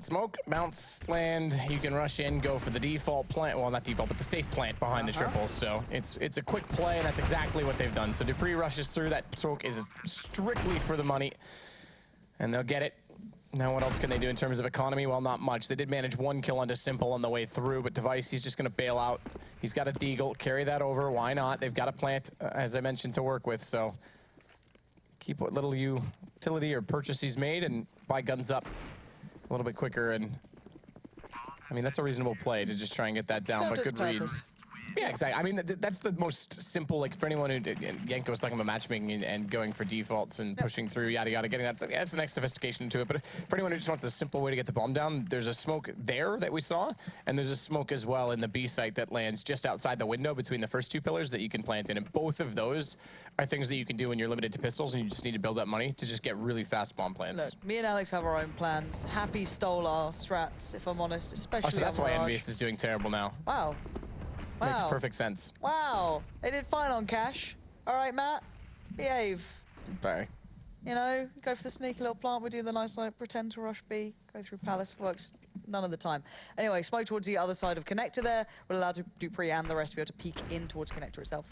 plant smoke, bounce, land. You can rush in, go for the default plant. Well, not default, but the safe plant behind the triple. So it's a quick play, and that's exactly what they've done. So dupreeh rushes through. That smoke is strictly for the money, and they'll get it. Now what else can they do in terms of economy? Well, not much. They did manage 1 kill onto Simple on the way through, but Device, he's just going to bail out. He's got a deagle, carry that over. Why not? They've got a plant, as I mentioned, to work with. So keep what little utility or purchase he's made and buy guns up a little bit quicker. And I mean, that's a reasonable play to just try and get that down, but good read. Yeah, exactly. I mean, that's the most simple, like, for anyone who, Yanko was talking about matchmaking and going for defaults and pushing through, yada, yada, getting that, that's the next sophistication to it. But for anyone who just wants a simple way to get the bomb down, there's a smoke there that we saw, and there's a smoke as well in the B site that lands just outside the window between the first 2 pillars that you can plant in. And both of those are things that you can do when you're limited to pistols and you just need to build up money to just get really fast bomb plants. Look, me and Alex have our own plans. Happy stole our strats, if I'm honest, especially so that's on why Mirage. Envious is doing terrible now. Wow. Wow. Makes perfect sense. Wow. They did fine on cash. All right, Matt. Behave. Barry. You know, go for the sneaky little plant. We do the nice, like, pretend to rush B. Go through Palace. Works none of the time. Anyway, smoke towards the other side of Connector there. Will allow dupreeh and the rest to be able to peek in towards Connector itself.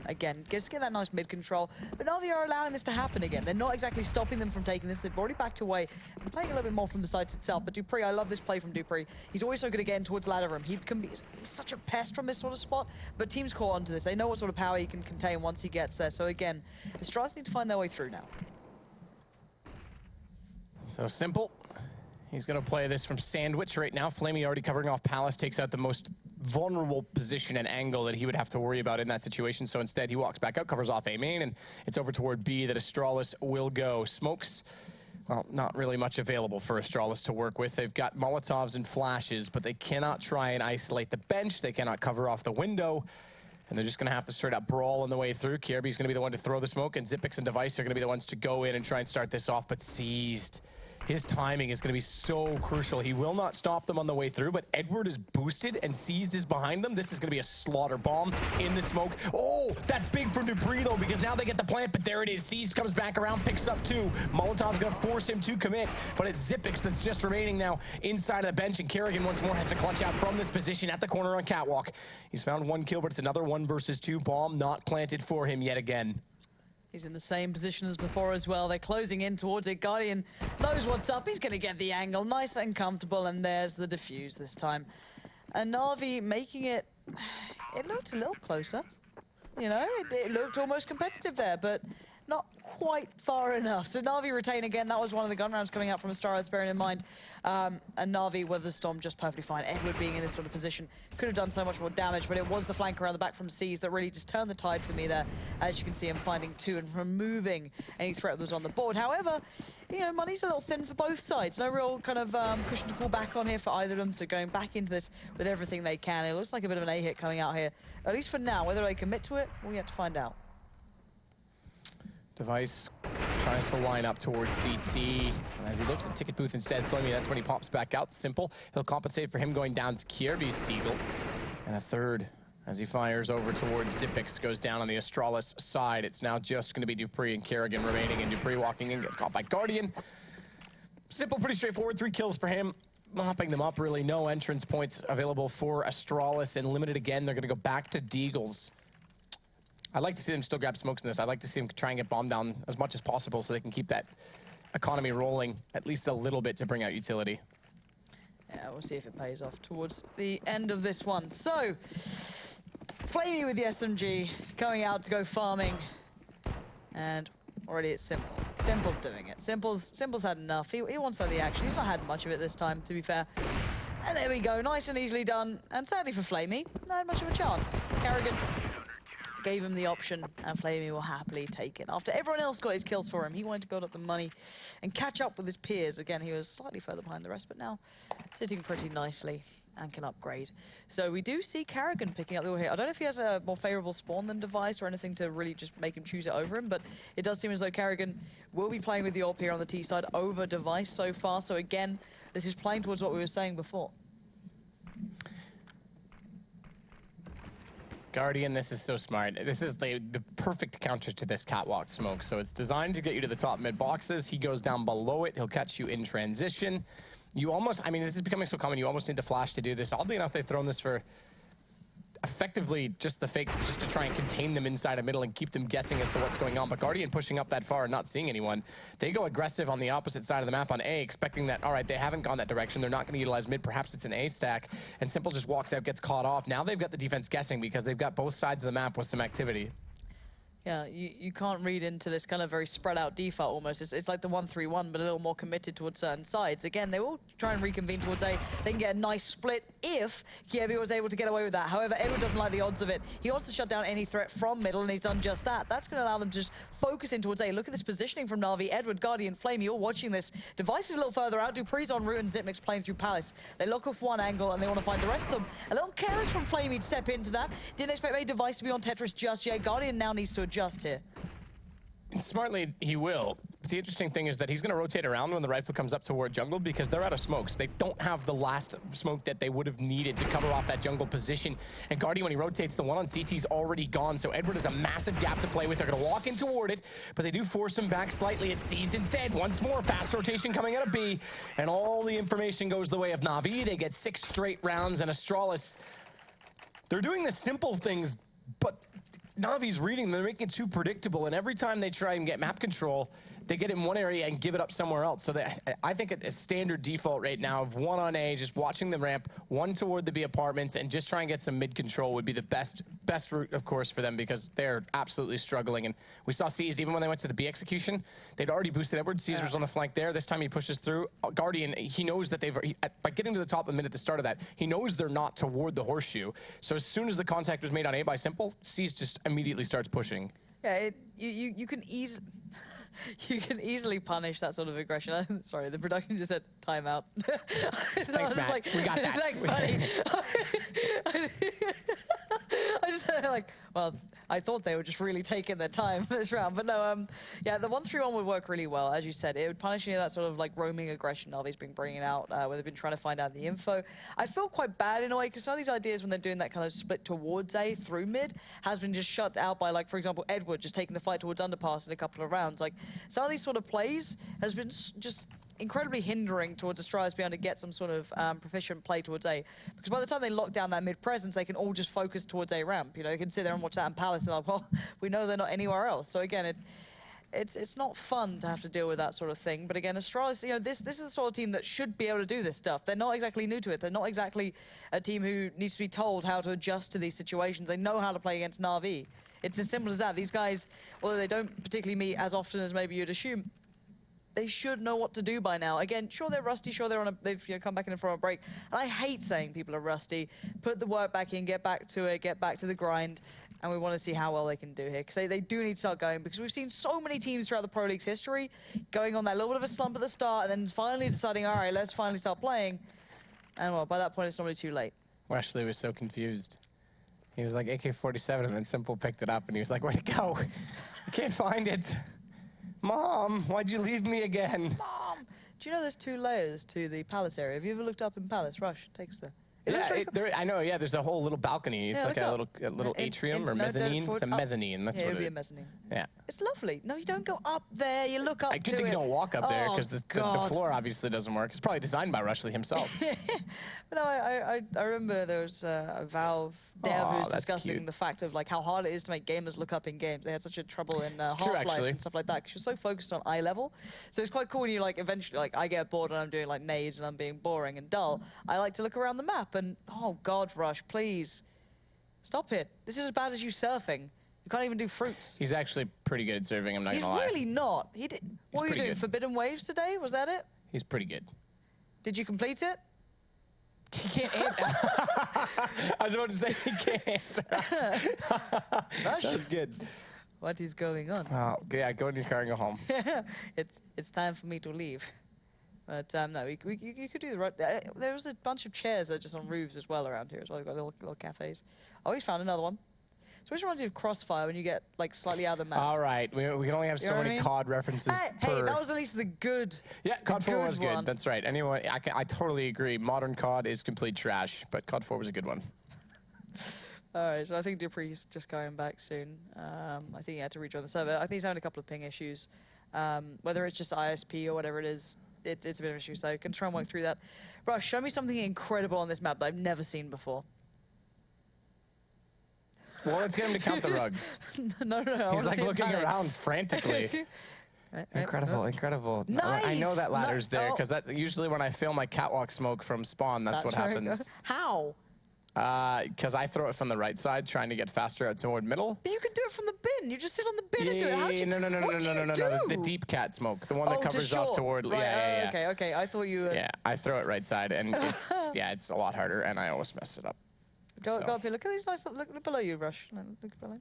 Again, just get that nice mid control. But NaVi are allowing this to happen again. They're not exactly stopping them from taking this. They've already backed away and playing a little bit more from the sides itself. But dupreeh, I love this play from dupreeh. He's always so good at getting towards ladder room. He can be such a pest from this sort of spot. But teams caught onto this. They know what sort of power he can contain once he gets there. So again, Astralis need to find their way through now. So Simple. He's going to play this from Sandwich right now. Flamey already covering off Palace, takes out the most vulnerable position and angle that he would have to worry about in that situation. So instead, he walks back out, covers off A main, and it's over toward B that Astralis will go. Smokes, well, not really much available for Astralis to work with. They've got Molotovs and flashes, but they cannot try and isolate the bench. They cannot cover off the window. And they're just going to have to straight up brawl on the way through. Kierby's going to be the one to throw the smoke, and Xyp9x and Device are going to be the ones to go in and try and start this off, but seized. His timing is going to be so crucial. He will not stop them on the way through, but Edward is boosted and seized is behind them. This is going to be a slaughter bomb in the smoke. Oh, that's big from dupreeh, though, because now they get the plant, but there it is. Seized comes back around, picks up 2. Molotov's going to force him to commit, but it's Xyp9x that's just remaining now inside of the bench, and Kerrigan once more has to clutch out from this position at the corner on Catwalk. He's found 1 kill, but it's another 1 versus 2 bomb not planted for him yet again. He's in the same position as before as well. They're closing in towards it. Guardian knows what's up. He's going to get the angle nice and comfortable, and there's the defuse this time. And NaVi making it... It looked a little closer. You know, it looked almost competitive there, but not quite far enough. So NaVi retain again. That was one of the gun rounds coming out from Astralis, bearing in mind. And NaVi with the storm just perfectly fine. Edward being in this sort of position could have done so much more damage, but it was the flank around the back from C's that really just turned the tide for me there. As you can see him finding 2 and removing any threat that was on the board. However, you know, money's a little thin for both sides. No real kind of cushion to fall back on here for either of them. So going back into this with everything they can. It looks like a bit of an A-hit coming out here. At least for now. Whether they commit to it, we'll yet to find out. Device tries to line up towards CT. As he looks at Ticket Booth instead, Flamey, that's when he pops back out. Simple. He'll compensate for him going down to Kierby's deagle. And a third as he fires over towards Xyp9x, goes down on the Astralis side. It's now just going to be dupreeh and Kerrigan remaining, and dupreeh walking in, gets caught by Guardian. Simple, pretty straightforward. 3 kills for him. Mopping them up, really. No entrance points available for Astralis, and limited again. They're going to go back to deagles. I'd like to see them still grab smokes in this. I'd like to see them try and get bombed down as much as possible so they can keep that economy rolling at least a little bit to bring out utility. Yeah, we'll see if it pays off towards the end of this one. So, Flamey with the SMG, going out to go farming. And already it's Simple. Simple's doing it. Simple's had enough. He wants some of the action. He's not had much of it this time, to be fair. And there we go. Nice and easily done. And sadly for Flamey, not had much of a chance. Kerrigan gave him the option, and Flamey will happily take it. After everyone else got his kills for him, he wanted to build up the money and catch up with his peers. Again, he was slightly further behind the rest, but now sitting pretty nicely and can upgrade. So we do see Kerrigan picking up the order here. I don't know if he has a more favorable spawn than Device or anything to really just make him choose it over him, but it does seem as though Kerrigan will be playing with the AWP here on the T side over Device so far. So again, this is playing towards what we were saying before. Guardian, this is so smart. This is the perfect counter to this catwalk smoke. So it's designed to get you to the top mid boxes. He goes down below it. He'll catch you in transition. You almost, I mean, this is becoming so common, you almost need the flash to do this. Oddly enough, they've thrown this for effectively just the fake, just to try and contain them inside a middle and keep them guessing as to what's going on. But Guardian pushing up that far and not seeing anyone. They go aggressive on the opposite side of the map on A, expecting that, all right, they haven't gone that direction. They're not going to utilize mid. Perhaps it's an A stack. And Simple just walks out, gets caught off. Now they've got the defense guessing because they've got both sides of the map with some activity. Yeah, you can't read into this kind of very spread out default almost. It's like the 1-3-1, but a little more committed towards certain sides. Again, they will try and reconvene towards A. They can get a nice split if Kievi was able to get away with that. However, Edward doesn't like the odds of it. He wants to shut down any threat from middle, and he's done just that. That's going to allow them to just focus in towards A. Look at this positioning from NaVi, Edward, Guardian, Flame. You're watching this. Device is a little further out. Dupree's en route and Zipmix playing through Palace. They lock off one angle, and they want to find the rest of them. A little careless from Flame. He'd step into that. Didn't expect a Device to be on Tetris just yet. Guardian now needs to adjust here. And smartly, he will. But the interesting thing is that he's going to rotate around when the rifle comes up toward jungle because they're out of smokes. They don't have the last smoke that they would have needed to cover off that jungle position. And Guardian, when he rotates, the one on CT's already gone. So Edward has a massive gap to play with. They're going to walk in toward it, but they do force him back slightly. It's seized instead. Once more, fast rotation coming out of B. And all the information goes the way of NaVi. They get 6 straight rounds, and Astralis, they're doing the simple things, but NaVi's reading them, they're making it too predictable, and every time they try and get map control, they get in one area and give it up somewhere else. So I think a standard default right now of 1 on A, just watching the ramp, 1 toward the B apartments, and just try and get some mid control would be the best route, of course, for them because they're absolutely struggling. And we saw Seized, even when they went to the B execution, they'd already boosted Edward. Caesar was on the flank there. This time he pushes through. Guardian, he knows that by getting to the top a minute at the start of that, he knows they're not toward the horseshoe. So as soon as the contact was made on A by Simple, Seized just immediately starts pushing. Yeah, you can easily... You can easily punish that sort of aggression. Sorry, the production just said timeout. Thanks, Matt. Like, we got that. Thanks, buddy. I just like, well, I thought they were just really taking their time this round, but no. Yeah, the 1-3-1 would work really well, as you said. It would punish any of that sort of like roaming aggression NaVi's been bringing out, where they've been trying to find out the info. I feel quite bad in a way because some of these ideas when they're doing that kind of split towards A through mid has been just shut out by, like, for example, Edward just taking the fight towards underpass in a couple of rounds. Like some of these sort of plays has been just incredibly hindering towards Astralis being able to get some sort of proficient play towards A. Because by the time they lock down that mid-presence, they can all just focus towards A ramp. You know, they can sit there and watch that in Palace and they're like, well, we know they're not anywhere else. So again, it's not fun to have to deal with that sort of thing. But again, Astralis, you know, this is the sort of team that should be able to do this stuff. They're not exactly new to it. They're not exactly a team who needs to be told how to adjust to these situations. They know how to play against NaVi. It's as simple as that. These guys, although they don't particularly meet as often as maybe you'd assume, they should know what to do by now. Again, sure they're rusty, sure they've come back in from a break. And I hate saying people are rusty. Put the work back in, get back to it, get back to the grind, and we want to see how well they can do here. Because they do need to start going, because we've seen so many teams throughout the Pro League's history going on that little bit of a slump at the start, and then finally deciding, all right, let's finally start playing. And well, by that point, it's normally too late. Wesley was so confused. He was like, AK-47, and then Simple picked it up, and he was like, where'd it go? I can't find it. Mom, why'd you leave me again? Mom! Do you know there's 2 layers to the Palace area? Have you ever looked up in Palace? Rush, takes the... I know, yeah, there's a whole little balcony. It's like a little atrium or mezzanine. It's a mezzanine, that's what it is. It would be a mezzanine. Yeah. It's lovely. No, you don't go up there, you look up to it. I good thing you don't walk up there, because the floor obviously doesn't work. It's probably designed by Rushley himself. But no, I remember there was a Valve dev who was discussing the fact of like how hard it is to make gamers look up in games. They had such a trouble in Half-Life and stuff like that, because you're so focused on eye level. So it's quite cool when you like eventually, like I get bored and I'm doing like nades and I'm being boring and dull. I like to look around the map and, oh God, Rush, please, stop it. This is as bad as you surfing. You can't even do fruits. He's actually pretty good at serving, I'm not going to lie. He's really not. What were you doing, good. Forbidden Waves today? Was that it? He's pretty good. Did you complete it? He can't answer. I was about to say he can't answer us. That's good. What is going on? Yeah, go in your car and go home. It's time for me to leave. But no, you could do the right. There was a bunch of chairs that are just on roofs as well around here as well. We've got little cafes. Oh, he's found another one. So which reminds you of Crossfire when you get like slightly out of the map? All right, we can only have so many COD references per... Hey, that was at least the good. Yeah, COD 4 was good. That's right. Anyway, I totally agree. Modern COD is complete trash, but COD 4 was a good one. All right, so I think Dupree's just going back soon. I think he had to rejoin the server. I think he's having a couple of ping issues. Whether it's just ISP or whatever it is, it's a bit of an issue. So can try and work through that. Rush, show me something incredible on this map that I've never seen before. Well, let's get him to count the rugs. No. He's like looking around frantically. Incredible, incredible. Nice. I know that ladder's there because that usually when I film my catwalk smoke from spawn, that's what happens. How? Because I throw it from the right side, trying to get faster out toward middle. But you can do it from the bin. You just sit on the bin and do it. How'd you, no. The deep cat smoke, the one that covers off toward. Right, yeah. Okay. I thought you. Yeah, I throw it right side, and it's it's a lot harder, and I always mess it up. Go up here. Look at these nice. Look below you, Rush. Look below.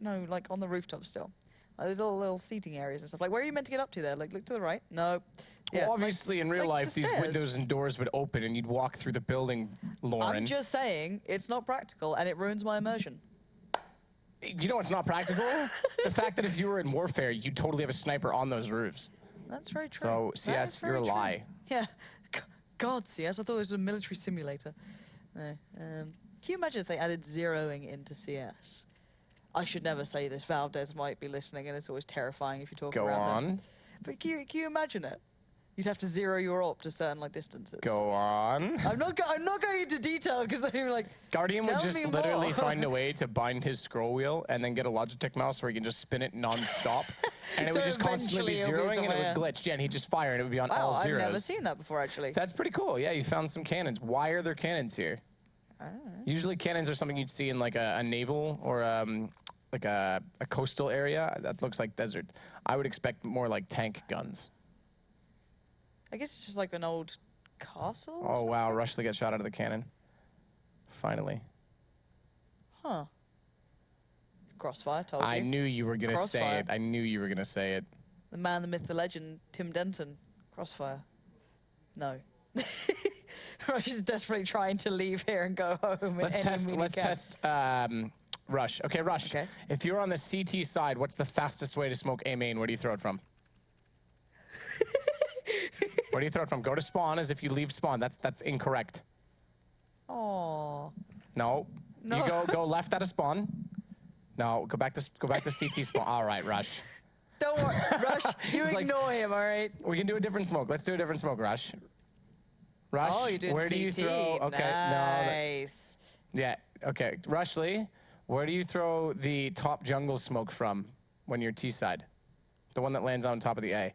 No, like on the rooftop still. There's all little seating areas and stuff. Like, where are you meant to get up to there? Like, look to the right. No. Yeah, well, obviously, in real life, these windows and doors would open, and you'd walk through the building, Lauren. I'm just saying, it's not practical, and it ruins my immersion. You know what's not practical? The fact that if you were in warfare, you'd totally have a sniper on those roofs. That's very true. So, CS, you're a lie. Yeah. God, CS, I thought it was a military simulator. No. Can you imagine if they added zeroing into CS? I should never say this. Valve devs might be listening, and it's always terrifying if you talk around them. But can you imagine it? You'd have to zero your op to certain distances. Go on. I'm not going into detail because they're like. Guardian would just literally find a way to bind his scroll wheel and then get a Logitech mouse where he can just spin it non-stop, and it would just constantly be zeroing and it would glitch. Yeah, and he'd just fire and it would be on all zeros. I've never seen that before, actually. That's pretty cool. Yeah, you found some cannons. Why are there cannons here? I don't know. Usually cannons are something you'd see in like a naval or like a coastal area that looks like desert. I would expect more like tank guns. I guess it's just like an old castle. Oh wow, Rushley got shot out of the cannon. Finally. Huh. Crossfire, told you. I knew you were gonna say it. I knew you were gonna say it. The man, the myth, the legend, Tim Denton. Crossfire. No. Rush is desperately trying to leave here and go home. Let's test Rush. Okay, Rush. Okay. If you're on the CT side, what's the fastest way to smoke A main? Where do you throw it from? Where do you throw it from? Go to spawn as if you leave spawn. That's incorrect. Oh. No. You go left out of spawn. No, go back to CT spawn. All right, Rush. Don't worry, Rush. You ignore him, all right? We can do a different smoke. Let's do a different smoke, Rush. Rush. Oh, you're doing where CT. Do you throw? Okay. Nice. No. Yeah. Okay. Rushley, where do you throw the top jungle smoke from when you're T side? The one that lands on top of the A.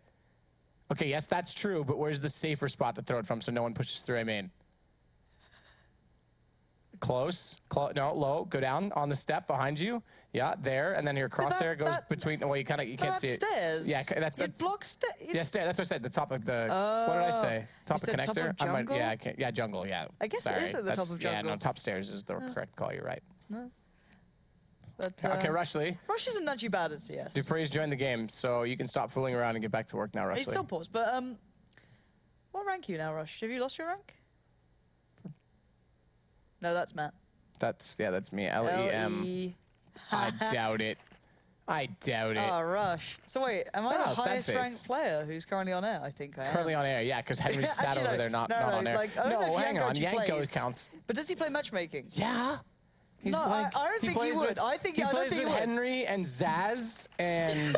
Okay, yes, that's true, but where's the safer spot to throw it from so no one pushes through A main? Close. No, low. Go down on the step behind you. Yeah, there, and then your crosshair goes between. Well, you can't see it. Stairs. Yeah, that's block stairs. Yeah, stairs. That's what I said. The top of the. What did I say? Top of connector. Top of jungle? Yeah, jungle. Yeah. I guess it is at the top of jungle. Yeah, no, top stairs is the correct call. You're right. No. But, okay, Rushley. Rush isn't not too bad at CS. Dupree's joined the game, so you can stop fooling around and get back to work now, Rushley. He's still paused, but what rank are you now, Rush? Have you lost your rank? No, that's Matt. That's me. LEM. I doubt it. I doubt it. Oh, Rush. So wait, am I the highest ranked player who's currently on air? I think I am. Currently on air, yeah, because Henry's sat over there not on air. No, hang on. Yanko counts. But does he play matchmaking? Yeah. He's no, I don't think he would. He plays with Henry and Zaz and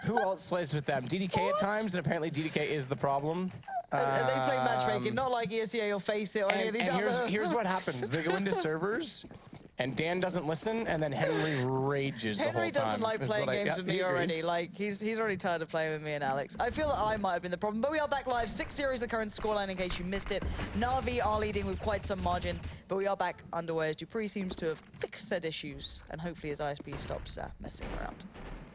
who else plays with them? DDK at times, and apparently DDK is the problem. They play matchmaking, not like ESL or Face It or any of these other... Here's what happens. They go into servers, and Dan doesn't listen, and then Henry rages the whole time. Henry doesn't like playing games with me already. Like, he's already tired of playing with me and Alex. I feel that I might have been the problem, but we are back live. 6-0 is the current scoreline in case you missed it. NaVi are leading with quite some margin, but we are back underway as Dupree seems to have fixed said issues, and hopefully his ISP stops messing around.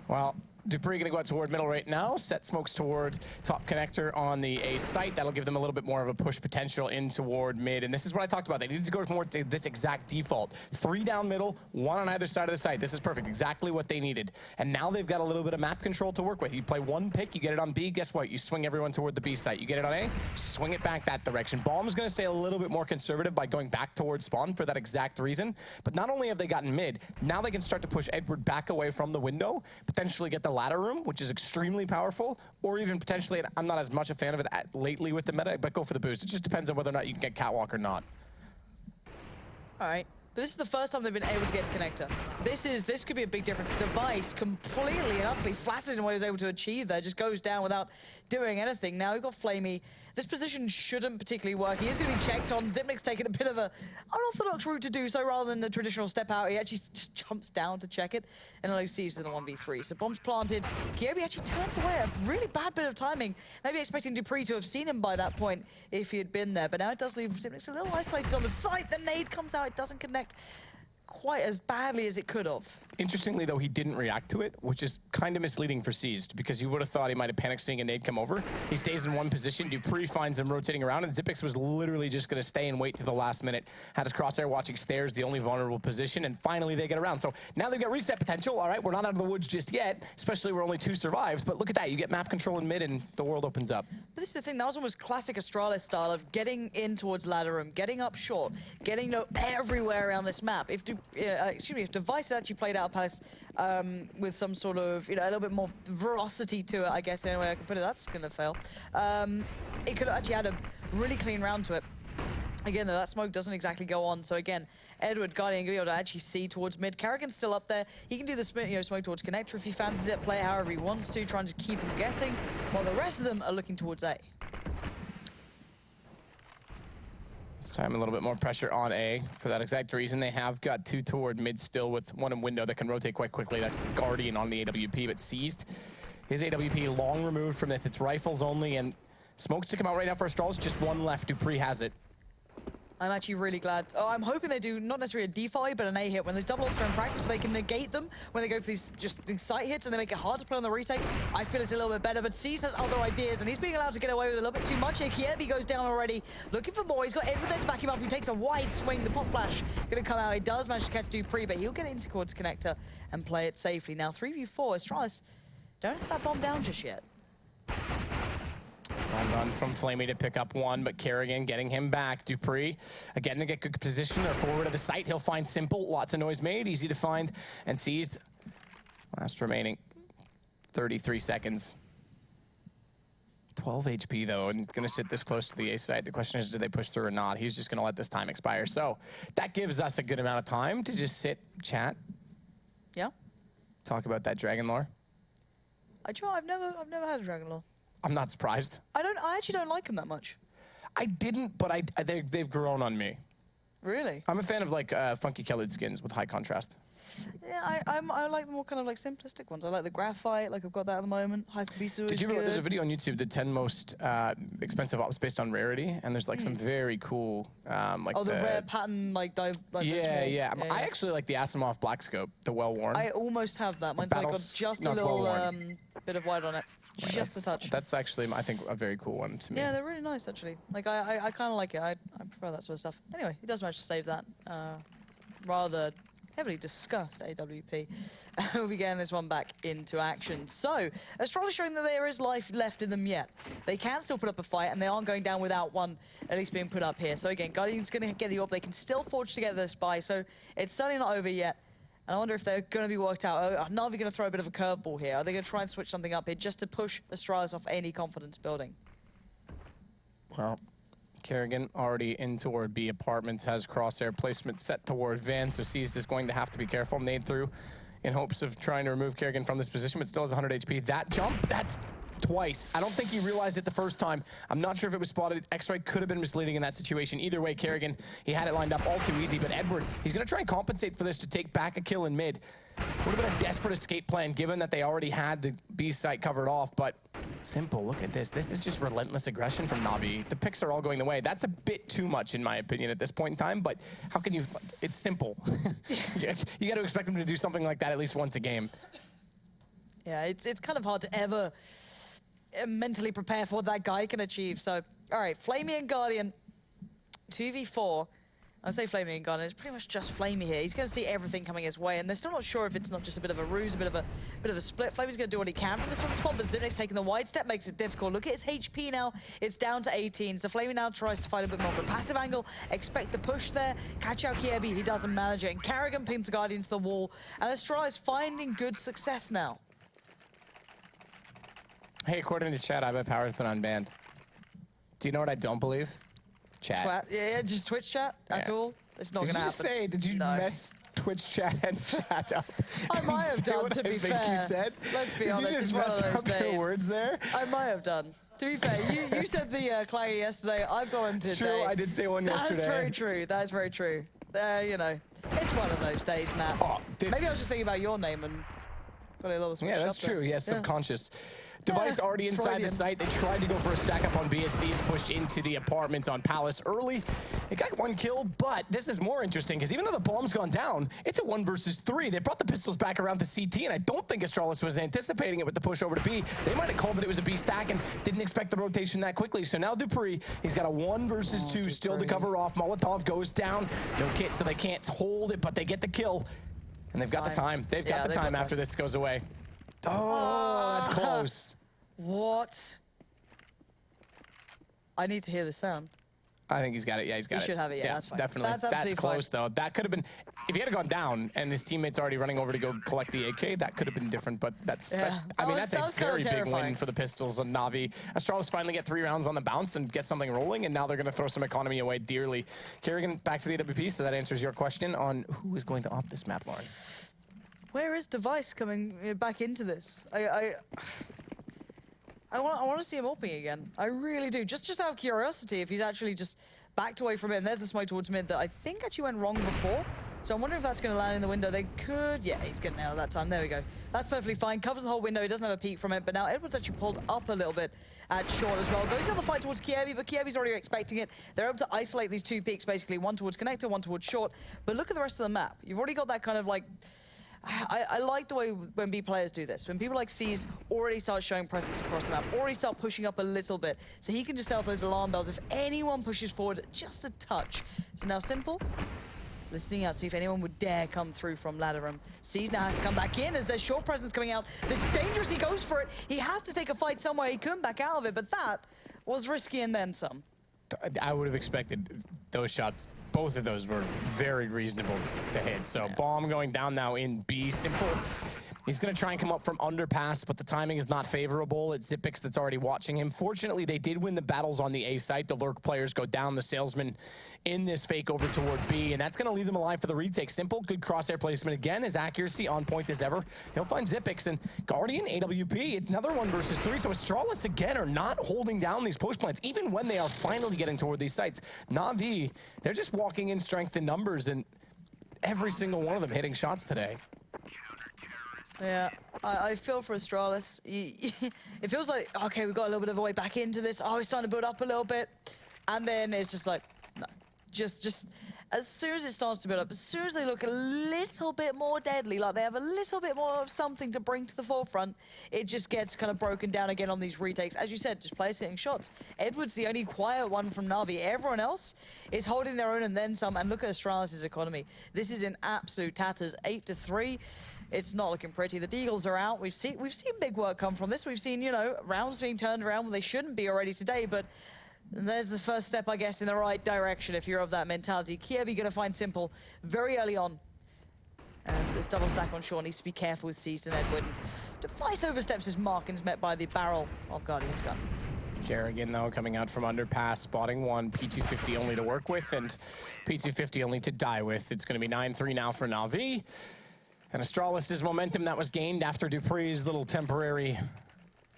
Well, Dupree gonna go out toward middle right now. Set smokes toward top connector on the A site. That'll give them a little bit more of a push potential in toward mid. And this is what I talked about. They needed to go more to this exact default. 3 down middle, 1 on either side of the site. This is perfect. Exactly what they needed. And now they've got a little bit of map control to work with. You play one pick, you get it on B. Guess what? You swing everyone toward the B site. You get it on A, swing it back that direction. Bomb's gonna stay a little bit more conservative by going back towards spawn for that exact reason. But not only have they gotten mid, now they can start to push Edward back away from the window, potentially get the ladder room, which is extremely powerful, or even potentially, I'm not as much a fan of it lately with the meta, but go for the boost. It just depends on whether or not you can get catwalk or not. All right. but this is the first time they've been able to get to connector. This could be a big difference. Device completely and utterly flaccid in what he was able to achieve there. Just goes down without doing anything. Now we've got Flamey. This position shouldn't particularly work. He is going to be checked on. Zipnik's taking a bit of an unorthodox route to do so rather than the traditional step out. He actually just jumps down to check it, and then sees in the 1v3. So bomb's planted. Kyobi actually turns away. A really bad bit of timing. Maybe expecting dupreeh to have seen him by that point if he had been there. But now it does leave Zipnik's a little isolated on the site. The nade comes out. It doesn't connect quite as badly as it could have. Interestingly, though, he didn't react to it, which is kind of misleading for Seized, because you would have thought he might have panicked seeing a nade come over. He stays in one position. dupreeh finds him rotating around, and Xyp9x was literally just going to stay and wait to the last minute. Had his crosshair watching stairs, the only vulnerable position, and finally they get around. So now they've got reset potential. All right, we're not out of the woods just yet, especially where only 2 survives. But look at that. You get map control in mid, and the world opens up. But this is the thing. That was almost classic Astralis style of getting in towards ladder room, getting up short, getting everywhere around this map. If Device had actually played out Palace with some sort of, a little bit more veracity to it, I guess, anyway I can put it, that's going to fail. It could have actually had a really clean round to it. Again, though, that smoke doesn't exactly go on. So again, Edward, Guardian, going to be able to actually see towards mid. Karrigan's still up there. He can do the smoke towards connector if he fancies it, play however he wants to, trying to keep him guessing, while the rest of them are looking towards A. This time a little bit more pressure on A for that exact reason. They have got 2 toward mid still with 1 in window that can rotate quite quickly. That's the Guardian on the AWP, but Seized. His AWP long removed from this. It's rifles only, and smokes to come out right now for Astralis. Just 1 left. dupreeh has it. I'm actually really glad. I'm hoping they do not necessarily a defy, but an A hit. When there's double ults in practice, they can negate them when they go for these sight hits and they make it hard to play on the retake. I feel it's a little bit better, but Seized has other ideas, and he's being allowed to get away with a little bit too much here. Kiebi goes down already, looking for more. He's got Edward there to back him up, who takes a wide swing. The pop flash going to come out. He does manage to catch dupreeh, but he'll get into towards connector and play it safely. Now 3v4, Astralis don't have that bomb down just yet. Well done from Flamey to pick up 1, but Karrigan getting him back. dupreeh, again, to get good position. They're forward of the site. He'll find Simple. Lots of noise made. Easy to find. And Seized. Last remaining 33 seconds. 12 HP, though, and going to sit this close to the A site. The question is, do they push through or not? He's just going to let this time expire. So that gives us a good amount of time to just sit, chat. Yeah. Talk about that Dragon lore. I've never had a Dragon lore. I'm not surprised. I actually don't like them that much. I didn't, but they've grown on me. Really? I'm a fan of like funky colored skins with high contrast. Yeah, I like the more kind of like simplistic ones. I like the graphite, like I've got that at the moment. Hyperbeast is Did you realize good. there's a video on YouTube, the 10 most expensive ops based on rarity, and there's like some very cool like the rare pattern yeah. I actually like the Asimov Black Scope, the well worn. I almost have that. Mine's got just a little bit of white on it, just a touch. That's actually, I think, a very cool one to me. Yeah, they're really nice actually. Like I kind of like it. I prefer that sort of stuff. Anyway, he does manage to save that. Rather heavily discussed AWP. We'll be getting this one back into action. So, Astralis showing that there is life left in them yet. They can still put up a fight, and they aren't going down without one at least being put up here. So again, Guardian's going to get the AWP. They can still forge together this buy, so it's certainly not over yet. And I wonder if they're going to be worked out. Are NaVi going to throw a bit of a curveball here? Are they going to try and switch something up here just to push Astralis off any confidence building? Well, Karrigan already in toward B apartments, has crosshair placement set toward Van, so Seized is going to have to be careful. Nade through in hopes of trying to remove Karrigan from this position, but still has 100 HP. That jump, that's twice. I don't think he realized it the first time. I'm not sure if it was spotted. X-Ray could have been misleading in that situation. Either way, Karrigan, he had it lined up all too easy, but Edward, he's going to try and compensate for this to take back a kill in mid. Would have been a desperate escape plan given that they already had the B site covered off, but Simple, look at this. This is just relentless aggression from NaVi. The picks are all going the way. That's a bit too much in my opinion at this point in time, but how can you, it's Simple. You got to expect him to do something like that at least once a game. Yeah, it's kind of hard to ever mentally prepare for what that guy can achieve. So, all right, Flamey and Guardian, 2v4. I say Flamey and Guardian, it's pretty much just Flamey here. He's going to see everything coming his way, and they're still not sure if it's not just a bit of a ruse, a bit of a split. Flamey's going to do what he can from this one spot, but Xyp9x taking the wide step makes it difficult. Look at his HP now. It's down to 18. So Flamey now tries to fight a bit more of a passive angle. Expect the push there. Catch out Kiebi. He doesn't manage it. And Karrigan pins the Guardian to the wall. And Astralis finding good success now. Hey, according to chat, I bet Power's been unbanned. Do you know what I don't believe? Chat. Yeah, just Twitch chat. That's all. It's not Did going to you happen. just say, did you No. mess Twitch chat and chat up? I might have done, to be fair. You said? Let's be Did honest, you just it's one of mess those up your days. words there? I might have done. To be fair, you said the clanging yesterday. I've gone into It's today. true, I did say one yesterday. That's very true. That is very true. You know, it's one of those days, Matt. Oh, Maybe I was just thinking about your name and got a little switch Yeah, that's up there. true. Yeah, subconscious. Device already inside Freudian. the site. They tried to go for a stack up on BSCs, pushed into the apartments on Palace early. They got one kill, but this is more interesting because even though the bomb's gone down, it's a 1 versus 3. They brought the pistols back around to CT, and I don't think Astralis was anticipating it with the push over to B. They might have called it was a B stack and didn't expect the rotation that quickly. So now Dupree, he's got a 1 versus 2 still to cover off. Molotov goes down. No kit, so they can't hold it, but they get the kill. And they've got the time. They've got the time after this goes away. Oh, that's close. What? I need to hear the sound. I think he's got it. Yeah, he's got it. He should have it. Yeah, that's fine. Definitely. That's That's absolutely close, though. That could have been, if he had gone down and his teammates already running over to go collect the AK, that could have been different. But that's I mean, that's a very big win for the Pistols on NaVi. Astralis finally get 3 rounds on the bounce and get something rolling, and now they're going to throw some economy away dearly. Kerrigan, back to the AWP, so that answers your question on who is going to opt this map, Lauren. Where is Device coming back into this? I want to see him opening again. I really do. Just out of curiosity, if he's actually just backed away from it. And there's the smoke towards mid that I think actually went wrong before. So I'm wondering if that's going to land in the window. They could. Yeah, he's getting out of that time. There we go. That's perfectly fine. Covers the whole window. He doesn't have a peek from it. But now Edwards actually pulled up a little bit at short as well. Goes on the fight towards Kievi, but Kievi's already expecting it. They're able to isolate these 2 peaks, basically. One towards connector, one towards short. But look at the rest of the map. You've already got that kind of like... I like the way when B players do this. When people like Seized already start showing presence across the map, already start pushing up a little bit, so he can just set off those alarm bells if anyone pushes forward just a touch. So now Simple, listening out, see if anyone would dare come through from ladder room. Seized now has to come back in as there's short presence coming out. This is dangerous, he goes for it. He has to take a fight somewhere, he couldn't back out of it, but that was risky and then some. I would have expected those shots. Both of those were very reasonable to hit. So bomb going down now in B. Simple. He's going to try and come up from underpass, but the timing is not favorable. It's Zipix that's already watching him. Fortunately, they did win the battles on the A site. The lurk players go down. The salesman in this fake over toward B, and that's going to leave them alive for the retake. Simple, good crosshair placement again. His accuracy on point as ever. He'll find Zipix, and Guardian, AWP. It's another 1 versus 3. So Astralis, again, are not holding down these post plants, even when they are finally getting toward these sites. NaVi, they're just walking in strength in numbers, and every single one of them hitting shots today. Yeah, I feel for Astralis. It feels like, okay, we've got a little bit of a way back into this. Oh, he's starting to build up a little bit. And then it's just like, no. Just as soon as it starts to build up, as soon as they look a little bit more deadly, like they have a little bit more of something to bring to the forefront, it just gets kind of broken down again on these retakes. As you said, just players hitting shots. Edwards, the only quiet one from NaVi. Everyone else is holding their own and then some. And look at Astralis' economy. This is in absolute tatters, 8-3. It's not looking pretty. The Deagles are out. We've seen big work come from this. We've seen, you know, rounds being turned around when they shouldn't be already today, but there's the first step, I guess, in the right direction if you're of that mentality. Kievi going to find Simple very early on. And this double stack on shore needs to be careful with Seized and Edward. Device oversteps his mark and is met by the barrel of Guardian's gun. Kerrigan, though, coming out from underpass, spotting one. P250 only to work with, and P250 only to die with. It's going to be 9-3 now for NaVi. And Astralis' momentum that was gained after Dupree's little temporary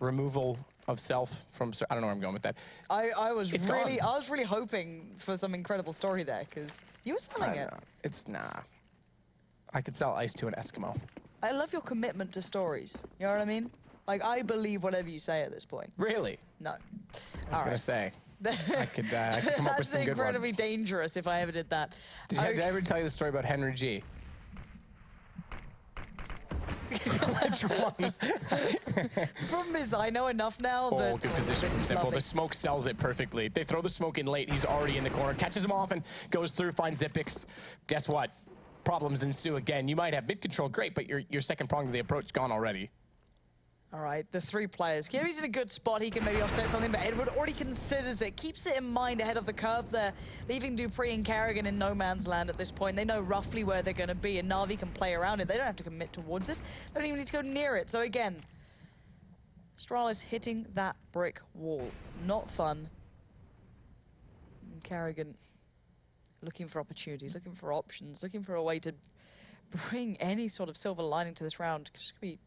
removal of self from... I don't know where I'm going with that. I was really hoping for some incredible story there, because you were selling it. It's I could sell ice to an Eskimo. I love your commitment to stories. You know what I mean? Like, I believe whatever you say at this point. Really? No. I was going to say. I could come up with some good ones. That's incredibly dangerous if I ever did that. Did I ever tell you the story about Henry G? Which one? Problem is, I know enough now that... Oh, good position from Simple. Lovely. The smoke sells it perfectly. They throw the smoke in late. He's already in the corner. Catches him off and goes through, finds Zipix. Guess what? Problems ensue again. You might have mid control, great, but your second prong of the approach gone already. All right, the 3 players. Kievi's in a good spot. He can maybe offset something, but Edward already considers it. Keeps it in mind ahead of the curve there, leaving Dupree and Kerrigan in no man's land at this point. They know roughly where they're going to be, and NaVi can play around it. They don't have to commit towards this. They don't even need to go near it. So again, Astralis hitting that brick wall. Not fun. And Kerrigan looking for opportunities, looking for options, looking for a way to bring any sort of silver lining to this round. Just gonna be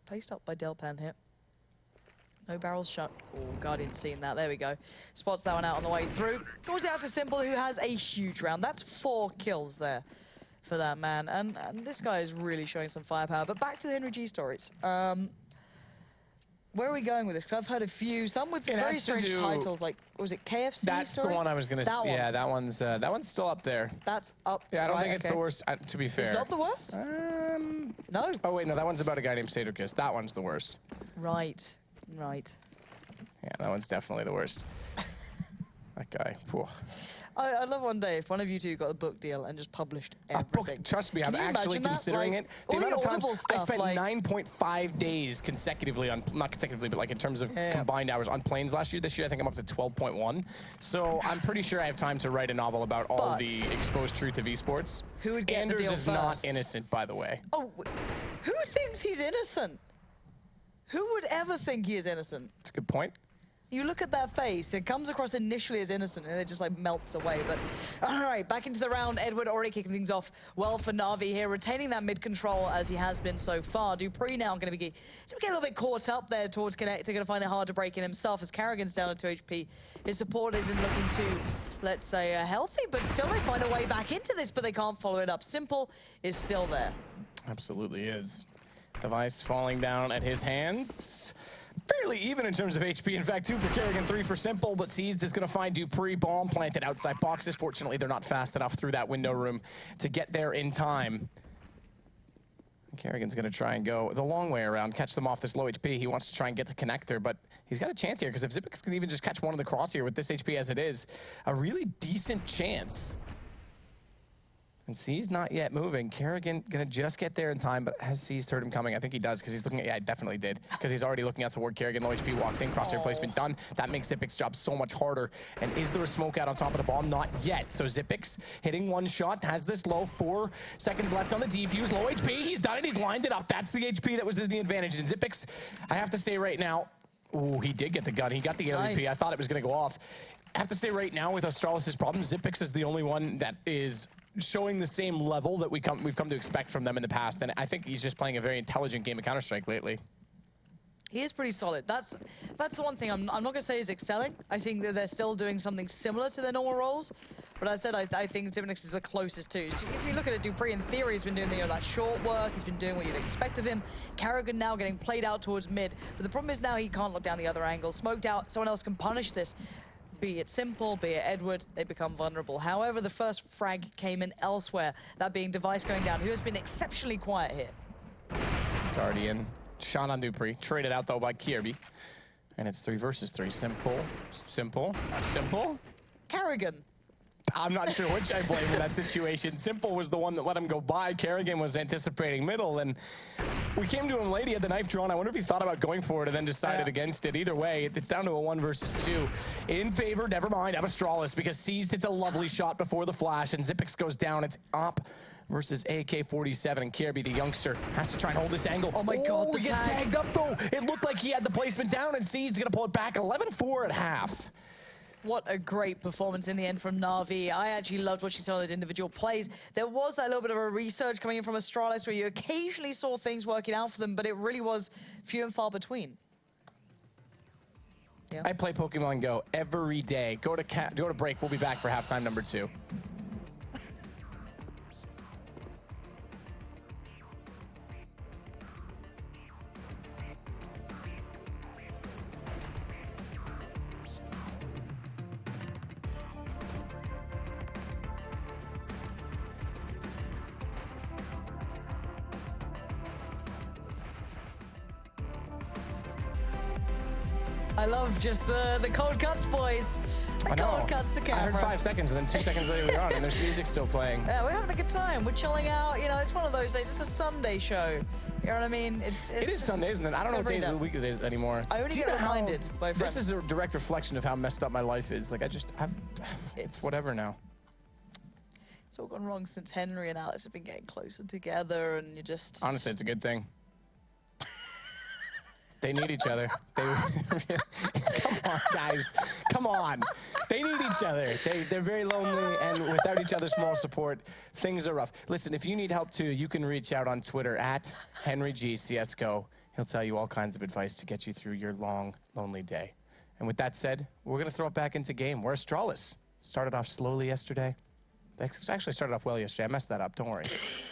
placed up by Delpan here. No barrels shut. Oh, Guardian seeing that. There we go. Spots that one out on the way through. Goes out to Simple, who has a huge round. That's 4 kills there for that man. And this guy is really showing some firepower. But back to the Henry G stories. Where are we going with this? Because I've heard a few, some with very strange titles, like, was it KFC That's story? the one I was going to say. Yeah, that one's still up there. That's up. Yeah, I don't think it's the worst, to be fair. It's not the worst? No. Oh, wait, no, that one's about a guy named Sadokis. That one's the worst. Right. Right. Yeah, that one's definitely the worst. That guy. Whew. I love one day if one of you two got a book deal and just published everything. Trust me, I'm actually considering it. The amount of time I spent 9.5 days consecutively on, not consecutively, but like in terms of combined hours on planes last year. This year, I think I'm up to 12.1. So I'm pretty sure I have time to write a novel about all the exposed truth of esports. Who would get Anders the deal is first? not innocent, by the way. Oh, who thinks he's innocent? Who would ever think he is innocent? That's a good point. You look at that face, it comes across initially as innocent, and it just like melts away. But all right, back into the round. Edward already kicking things off well for NaVi here, retaining that mid control as he has been so far. Dupree now going to get a little bit caught up there towards Connector, going to find it hard to break in himself as Karrigan's down at 2 HP. His support isn't looking too, let's say, healthy, but still they find a way back into this, but they can't follow it up. Simple is still there. Absolutely is. Device falling down at his hands. Fairly even in terms of HP. In fact, 2 for Karrigan, 3 for Simple, but Seized is going to find Dupree. Bomb planted outside boxes. Fortunately, they're not fast enough through that window room to get there in time. Karrigan's going to try and go the long way around, catch them off this low HP. He wants to try and get the connector, but he's got a chance here, because if Xyp9x can even just catch one of the cross here with this HP as it is, a really decent chance. And Seized not yet moving. Karrigan gonna just get there in time, but has Seized heard him coming? I think he does, because he's looking at, yeah, I definitely did, because he's already looking out toward Karrigan. Low HP walks in, crosshair placement done. That makes Xyp9x's job so much harder. And is there a smoke out on top of the bomb? Not yet. So Xyp9x hitting one shot, has this low, 4 seconds left on the defuse. Low HP, he's done it, he's lined it up. That's the HP that was the advantage. And Xyp9x, I have to say right now, ooh, he did get the gun. He got the LVP. I thought it was gonna go off. I have to say right now with Astralis' problems, Xyp9x is the only one that is showing the same level that we've come to expect from them in the past, and I think he's just playing a very intelligent game of Counter-Strike lately. He is pretty solid. That's the one thing I'm not going to say is excelling. I think that they're still doing something similar to their normal roles, but as I said, I think Xyp9x is the closest too. So if you look at it, Dupree in theory has been doing that short work, he's been doing what you'd expect of him. Karrigan now getting played out towards mid, but the problem is now he can't look down the other angle. Smoked out, someone else can punish this. Be it Simple, be it Edward, they become vulnerable. However, the first frag came in elsewhere, that being Device going down, who has been exceptionally quiet here. Guardian, shot on Dupree, traded out though by Kirby. And it's 3 versus 3. Simple. Karrigan. I'm not sure which I blame in that situation. Simple was the one that let him go by. Karrigan was anticipating middle, and we came to him late. He had the knife drawn. I wonder if he thought about going for it and then decided against it. Either way, it's down to a 1 versus 2. In favor, never mind, of Astralis, because Seized hits a lovely shot before the flash, and Xyp9x goes down. It's up versus AK-47, and Kirby, the youngster, has to try and hold this angle. Oh my God, he gets tagged up, though. It looked like he had the placement down, and Seized going to pull it back. 11-4 at half. What a great performance in the end from NaVi. I actually loved what she saw in those individual plays. There was that little bit of a resurge coming in from Astralis where you occasionally saw things working out for them, but it really was few and far between. Yeah. I play Pokemon Go every day. Go to break. We'll be back for halftime number 2. I love just the cold cuts, boys. The cold cuts to camera. I heard 5 seconds, and then 2 seconds later we're on, and there's music still playing. Yeah, we're having a good time. We're chilling out. You know, it's one of those days. It's a Sunday show. You know what I mean? It is Sunday, isn't it? I don't know what days of the week it is anymore. I only get reminded by friends. This is a direct reflection of how messed up my life is. Like, it's whatever now. It's all gone wrong since Henry and Alex have been getting closer together, and you just... Honestly, it's a good thing. They need each other. Come on, guys. Come on. They need each other. They're very lonely, and without each other's moral support, things are rough. Listen, if you need help too, you can reach out on Twitter at HenryGCSGO. He'll tell you all kinds of advice to get you through your long, lonely day. And with that said, we're going to throw it back into game. We're Astralis. Started off slowly yesterday. They actually started off well yesterday. I messed that up. Don't worry.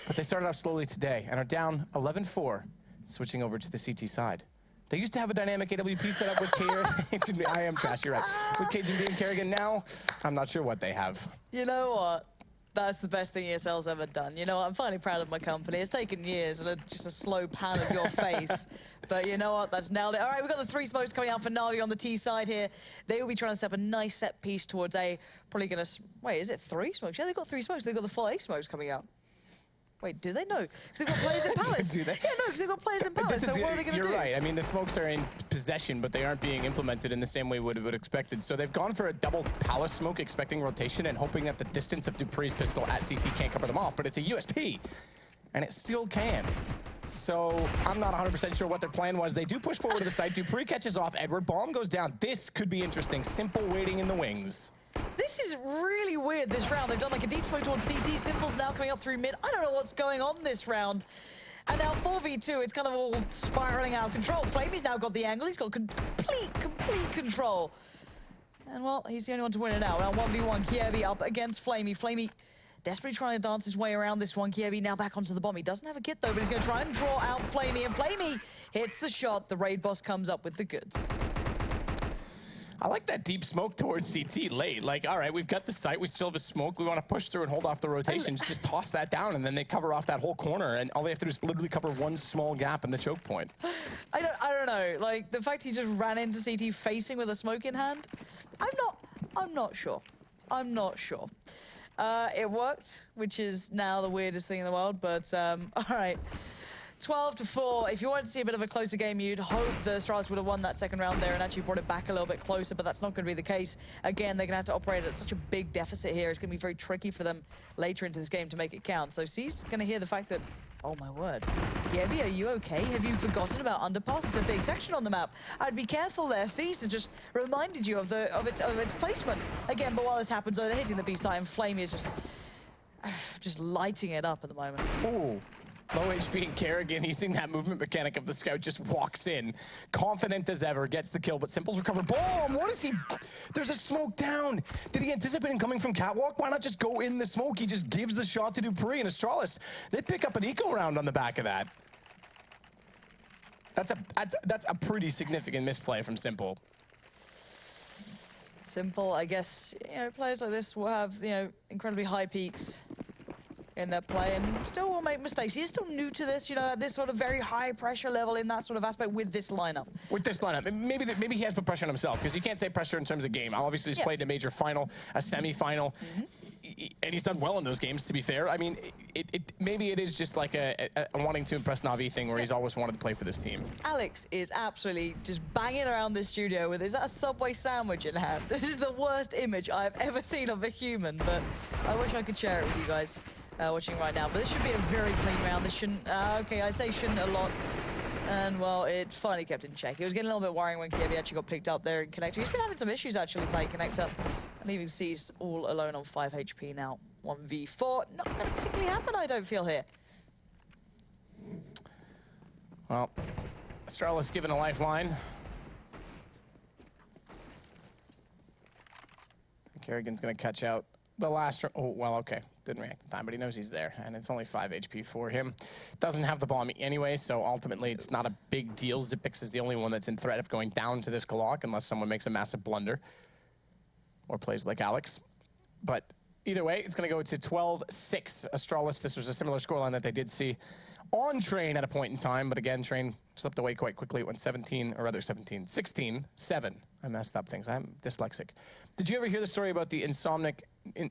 But they started off slowly today and are down 11-4, switching over to the CT side. They used to have a dynamic AWP set up with Kerrigan. I am trash, you're right. With KGB and Kerrigan now, I'm not sure what they have. You know what? That's the best thing ESL's ever done. You know what? I'm finally proud of my company. It's taken years and just a slow pan of your face. But you know what? That's nailed it. All right, we've got the 3 smokes coming out for NaVi on the T side here. They will be trying to set up a nice set piece towards A. Probably going to... Wait, is it 3 smokes? Yeah, they've got 3 smokes. They've got the full A smokes coming out. Wait, do they? No, because they've got players in Palace. Do they? Yeah, no, because they've got players in Palace. So what are they going to do? You're right. I mean, the smokes are in possession, but they aren't being implemented in the same way we would have expected. So they've gone for a double Palace smoke, expecting rotation and hoping that the distance of Dupree's pistol at CT can't cover them off. But it's a USP, and it still can. So I'm not 100% sure what their plan was. They do push forward to the site. Dupree catches off Edward. Bomb goes down. This could be interesting. Simple waiting in the wings. This is really weird this round. They've done like a deep smoke towards CT. Simple's now coming up through mid. I don't know what's going on this round. And now 4v2, it's kind of all spiraling out of control. Flamey's now got the angle. He's got complete control. And well, he's the only one to win it out. Now 1v1, Kievi up against Flamey. Flamey desperately trying to dance his way around this one. Kievi now back onto the bomb. He doesn't have a kit though, but he's going to try and draw out Flamey. And Flamey hits the shot. The raid boss comes up with the goods. I like that deep smoke towards CT late. Like, all right, we've got the site. We still have a smoke. We want to push through and hold off the rotations. Just toss that down, and then they cover off that whole corner. And all they have to do is literally cover one small gap in the choke point. I don't know. Like, the fact he just ran into CT facing with a smoke in hand, I'm not sure. I'm not sure. It worked, which is now the weirdest thing in the world. But, all right. 12-4. If you wanted to see a bit of a closer game, you'd hope the Astralis would have won that second round there and actually brought it back a little bit closer, but that's not going to be the case. Again, they're going to have to operate at such a big deficit here. It's going to be very tricky for them later into this game to make it count. So C's going to hear the fact that, oh my word, Yevi, are you okay? Have you forgotten about Underpass? It's a big section on the map. I'd be careful there. C's has just reminded you of its placement. Again, but while this happens, they're hitting the B site, and Flame is just lighting it up at the moment. Ooh. Low HP and Kerrigan using that movement mechanic of the scout just walks in, confident as ever, gets the kill, but Simple's recovered. Bomb! What is he? There's a smoke down. Did he anticipate him coming from catwalk? Why not just go in the smoke? He just gives the shot to Dupree and Astralis. They pick up an eco round on the back of that. That's a pretty significant misplay from Simple. Simple, I guess, you know, players like this will have, you know, incredibly high peaks in their play and still will make mistakes. He's still new to this, you know, at this sort of very high pressure level in that sort of aspect with this lineup. With this lineup, maybe he has put pressure on himself, because you can't say pressure in terms of game. Obviously, he's played a major final, a semi-final, and he's done well in those games, to be fair. I mean, maybe it is just like a wanting to impress NaVi thing where he's always wanted to play for this team. Alex is absolutely just banging around this studio with, is that a Subway sandwich in hand? This is the worst image I've ever seen of a human, but I wish I could share it with you guys. Watching right now, but this should be a very clean round. This shouldn't, okay, I say shouldn't a lot, and well, it finally kept in check. It was getting a little bit worrying when Kievi actually got picked up there in Connector. He's been having some issues actually playing Connector, and leaving Seized all alone on 5 HP now. 1v4, not going to particularly happen, I don't feel here. Well, Astralis given a lifeline. Kerrigan's going to catch out the last... Oh, well, okay. Didn't react in time, but he knows he's there, and it's only 5 HP for him. Doesn't have the bomb anyway, so ultimately it's not a big deal. Xyp9x is the only one that's in threat of going down to this Glock, unless someone makes a massive blunder or plays like Alex. But either way, it's going to go to 12-6. Astralis, this was a similar scoreline that they did see on Train at a point in time, but again, Train slipped away quite quickly. It went 16-7. I messed up things. I'm dyslexic. Did you ever hear the story about the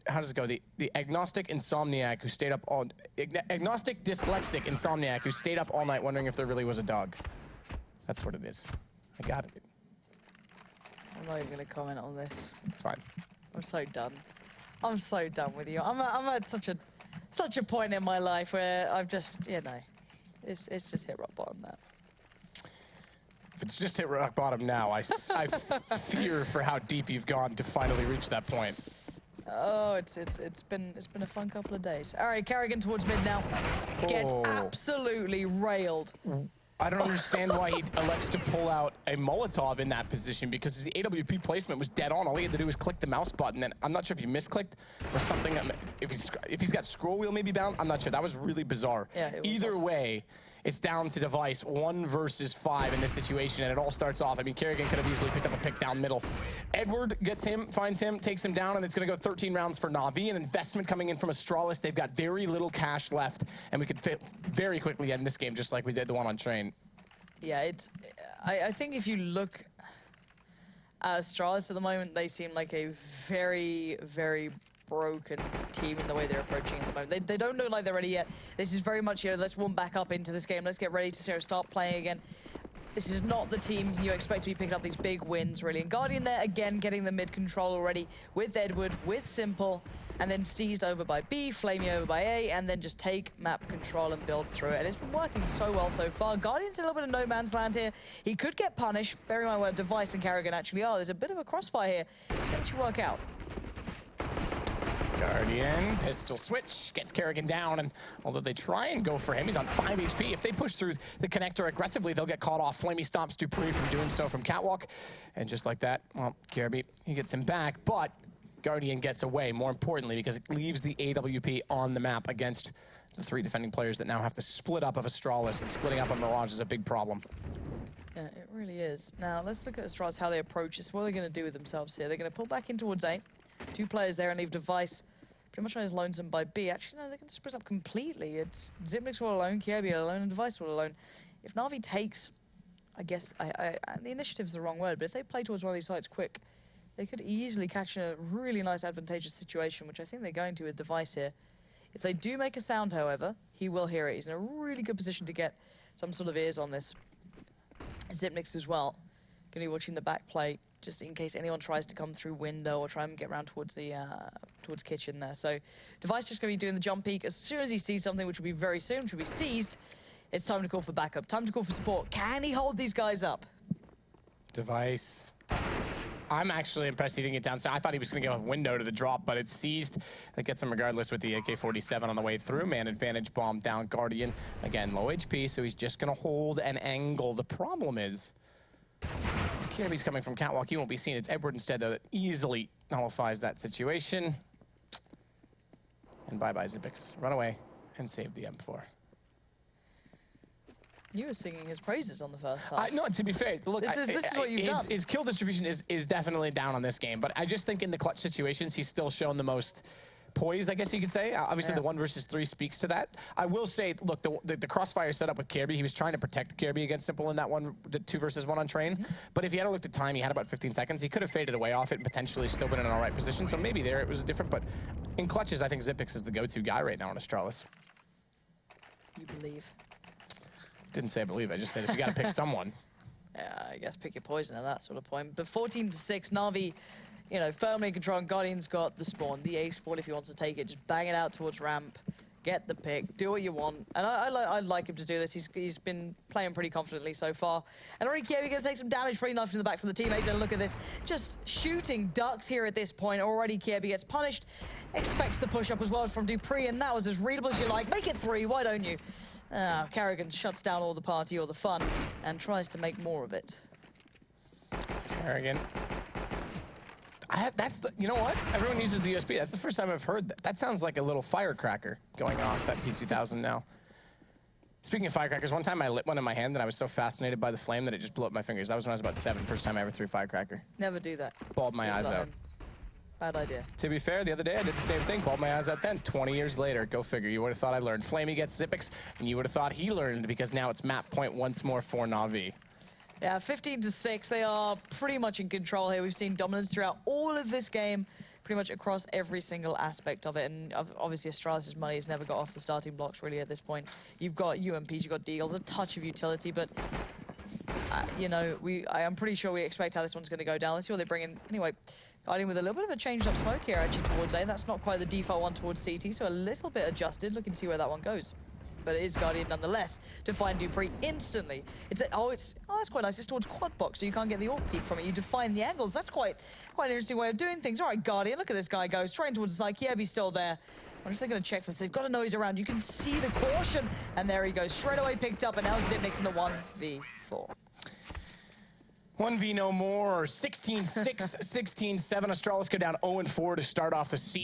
how does it go? The agnostic insomniac who stayed up all... Agnostic dyslexic insomniac who stayed up all night wondering if there really was a dog. That's what it is. I got it. I'm not even going to comment on this. It's fine. I'm so done. I'm so done with you. I'm at such a point in my life where I've just, you know, it's just hit rock bottom there. If it's just hit rock bottom now, I fear for how deep you've gone to finally reach that point. Oh, it's been a fun couple of days. All right, Karrigan towards mid now. Gets absolutely railed. I don't understand why he elects to pull out a Molotov in that position, because his AWP placement was dead on. All he had to do was click the mouse button, and I'm not sure if he misclicked or something. If he's got scroll wheel maybe bound, I'm not sure. That was really bizarre. Yeah, Either way, it's down to Device, 1 versus 5 in this situation, and it all starts off. I mean, Karrigan could have easily picked up a pick down middle. Edward gets him, finds him, takes him down, and it's going to go 13 rounds for NaVi. An investment coming in from Astralis. They've got very little cash left, and we could very quickly end this game just like we did the one on Train. Yeah, I think if you look at Astralis at the moment, they seem like a very, very broken team in the way they're approaching at the moment. They don't look like they're ready yet. This is very much, let's warm back up into this game. Let's get ready to start playing again. This is not the team you expect to be picking up these big wins, really. And Guardian there, again, getting the mid control already with Edward, with Simple, and then seized over by B, Flamey over by A, and then just take map control and build through it. And it's been working so well so far. Guardian's in a little bit of no man's land here. He could get punished. Bear in mind where Device and Karrigan actually are. There's a bit of a crossfire here. Don't you work out? Guardian, pistol switch, gets Karrigan down, and although they try and go for him, he's on 5 HP. If they push through the connector aggressively, they'll get caught off. Flamey stops Dupree from doing so from Catwalk, and just like that, well, Kirby, he gets him back, but Guardian gets away, more importantly, because it leaves the AWP on the map against the 3 defending players that now have to split up of Astralis, and splitting up on Mirage is a big problem. Yeah, it really is. Now, let's look at Astralis, how they approach this. What are they going to do with themselves here? They're going to pull back in towards A. 2 players there and leave Device pretty much on his lonesome by B. Actually, no, they're going to split up completely. It's Zipnix all alone, Kirby alone, and Device all alone. If NaVi takes, I guess, the initiative's the wrong word, but if they play towards one of these sites quick, they could easily catch a really nice advantageous situation, which I think they're going to with Device here. If they do make a sound, however, he will hear it. He's in a really good position to get some sort of ears on this. Zipnix as well, going to be watching the back play, just in case anyone tries to come through window or try and get around towards the towards kitchen there. So Device just going to be doing the jump peek. As soon as he sees something, which will be very soon, which will be seized, it's time to call for backup, time to call for support. Can he hold these guys up? Device. I'm actually impressed he didn't get down. So I thought he was going to give a window to the drop, but it's seized. That gets him regardless with the AK-47 on the way through. Man advantage bomb down. Guardian, again, low HP, so he's just going to hold an angle. The problem is, Kirby's coming from Catwalk. He won't be seen. It's Edward instead, though, that easily nullifies that situation. And bye-bye, Zipix. Run away and save the M4. You were singing his praises on the first half. No, to be fair, look, this is what you've done. His kill distribution is definitely down on this game, but I just think in the clutch situations, he's still shown the most poise, I guess you could say. Obviously, the 1 versus 3 speaks to that. I will say, look, the crossfire setup with Kirby, he was trying to protect Kirby against Simple in that the 2 versus 1 on Train. But if he had looked at time, he had about 15 seconds. He could have faded away off it and potentially still been in an all right position. So maybe there it was different. But in clutches, I think Zipix is the go-to guy right now on Astralis. You believe? Didn't say I believe. I just said if you got to pick someone. Yeah, I guess pick your poison at that sort of point. But 14-6, NaVi, firmly in control. Guardian's got the spawn, the A spawn if he wants to take it. Just bang it out towards ramp, get the pick, do what you want. And I like him to do this. He's been playing pretty confidently so far. And already Kirby going to take some damage, pretty enough in the back from the teammates. And look at this, just shooting ducks here at this point. Already Kirby gets punished, expects the push up as well from Dupree, and that was as readable as you like. Make it 3, why don't you? Karrigan shuts down all the party, all the fun, and tries to make more of it. Karrigan. You know what? Everyone uses the USB. That's the first time I've heard that. That sounds like a little firecracker going off, that P2000 now. Speaking of firecrackers, one time I lit one in my hand and I was so fascinated by the flame that it just blew up my fingers. That was when I was about 7, first time I ever threw a firecracker. Never do that. Bawled my eyes out. Bad idea. To be fair, the other day I did the same thing. Bawled my eyes out then. 20 years later. Go figure. You would have thought I learned. Flamey gets Zipix, and you would have thought he learned because now it's map point once more for NaVi. Yeah, 15-6. They are pretty much in control here. We've seen dominance throughout all of this game, pretty much across every single aspect of it. And obviously Astralis' money has never got off the starting blocks really at this point. You've got UMPs, you've got Deagles, a touch of utility, but I am pretty sure we expect how this one's going to go down. Let's see what they bring in. Anyway, Guardian with a little bit of a changed up smoke here actually towards A. That's not quite the default one towards CT, so a little bit adjusted. Look and see where that one goes. but it is Guardian nonetheless to find Dupree instantly. That's quite nice. It's towards quad box, so you can't get the AWP peek from it. You define the angles. That's quite an interesting way of doing things. All right, Guardian, look at this guy go straight towards the side. Yeah, he's still there. I wonder if they're going to check for this. They've got to know he's around. You can see the caution, and there he goes, straight away picked up, and now Zipnik's in the 1v4. 1v no more. 16-6, 16-7. Astralis go down 0-4 to start off the season.